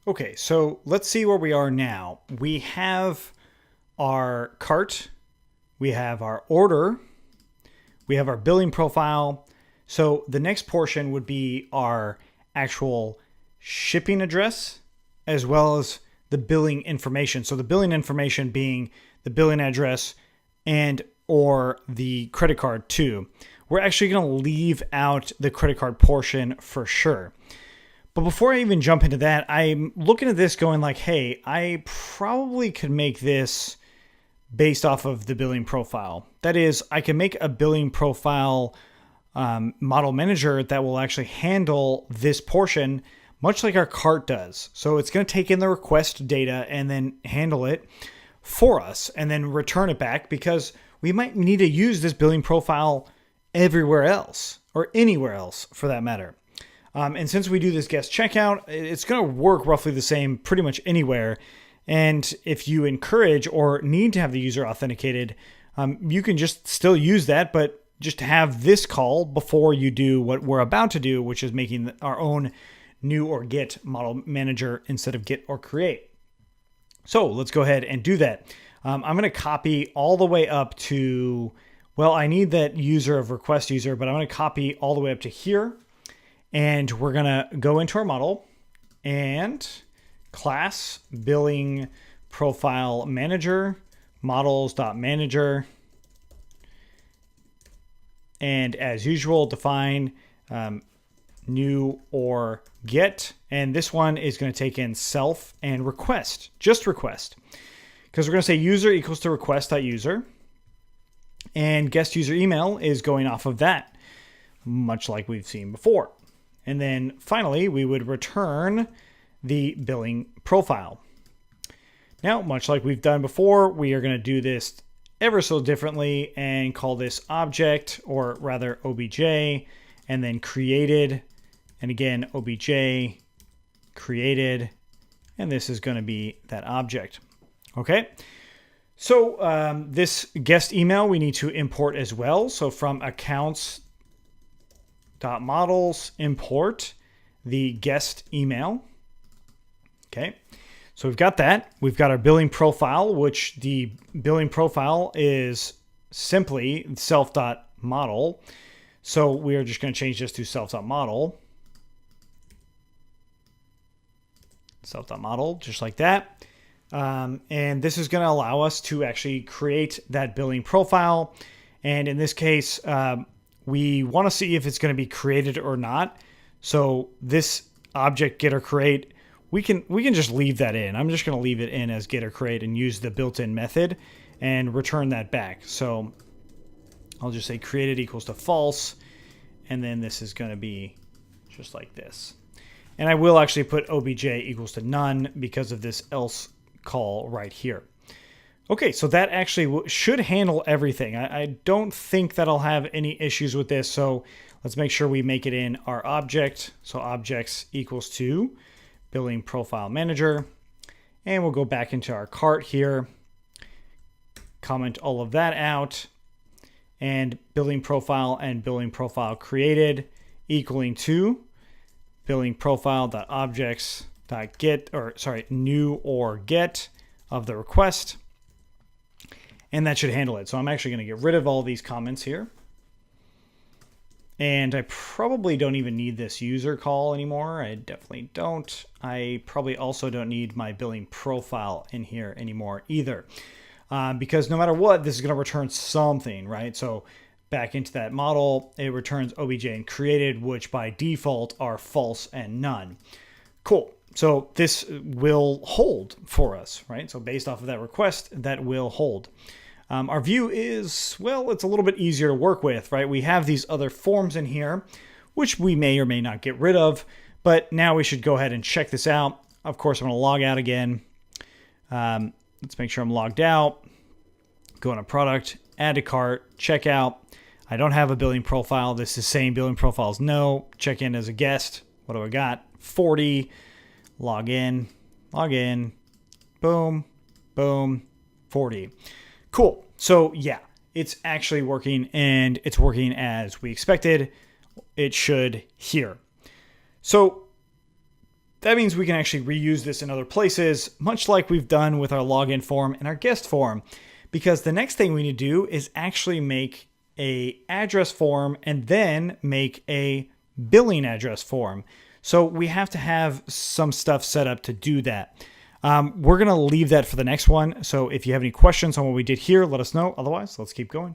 Okay, so let's see where we are now. We have our cart, we have our order, we have our billing profile. So the next portion would be our actual shipping address as well as the billing information. So the billing information being the billing address and or the credit card too. We're actually going to leave out the credit card portion for sure. But before I even jump into that, I'm looking at this going like, hey, I probably could make this based off of the billing profile. That is, I can make a billing profile model manager that will actually handle this portion much like our cart does. So it's going to take in the request data and then handle it for us and then return it back, because we might need to use this billing profile everywhere else or anywhere else for that matter. And since we do this guest checkout, it's going to work roughly the same pretty much anywhere. And if you encourage or need to have the user authenticated, you can just still use that, but just have this call before you do what we're about to do, which is making our own new or get model manager instead of get or create. So let's go ahead and do that. I'm going to copy all the way up to, well, I need that user of request user, but I'm going to copy all the way up to here. And we're going to go into our model and class billing profile manager models.manager. And as usual, define new or get. And this one is going to take in self and request, just request. Because we're going to say user equals to request.user. And guest user email is going off of that, much like we've seen before. And then finally, we would return the billing profile. Now, much like we've done before, we are going to do this ever so differently and call this object, or rather obj, and then created. And again, obj created. And this is going to be that object. Okay. So this guest email we need to import as well. So from accounts.models import the guest email. Okay. So we've got that. We've got our billing profile, which the billing profile is simply self.model. So we are just going to change this to self.model. Self.model, just like that. And this is going to allow us to actually create that billing profile. And in this case, we want to see if it's going to be created or not. So this object get or create, we can just leave that in. I'm just going to leave it in as get or create and use the built-in method and return that back. So I'll just say created equals to false. And then this is going to be just like this. And I will actually put obj equals to none because of this else call right here. Okay, so that actually should handle everything. I don't think that I'll have any issues with this. So let's make sure we make it in our object. So objects equals to billing profile manager. And we'll go back into our cart here, comment all of that out, and billing profile and billing profile created equaling to billing profile.objects.get, or sorry, new or get of the request. And that should handle it. So I'm actually going to get rid of all these comments here. And I probably don't even need this user call anymore. I definitely don't. I probably also don't need my billing profile in here anymore either. Because no matter what, this is going to return something, right? So back into that model, it returns obj and created, which by default are false and none. Cool. So this will hold for us, right? So based off of that request, that will hold. Our view is, well, it's a little bit easier to work with, right? We have these other forms in here, which we may or may not get rid of, but now we should go ahead and check this out. Of course, I'm going to log out again. Let's make sure I'm logged out. Go into product, add to cart, check out. I don't have a billing profile. This is saying billing profiles no. Check in as a guest. What do I got? 40. Log in. Boom, boom, 40. Cool. So yeah, it's actually working, and it's working as we expected. It should here. So that means we can actually reuse this in other places, much like we've done with our login form and our guest form. Because the next thing we need to do is actually make a address form and then make a billing address form. So we have to have some stuff set up to do that. We're going to leave that for the next one. So if you have any questions on what we did here, let us know. Otherwise, let's keep going.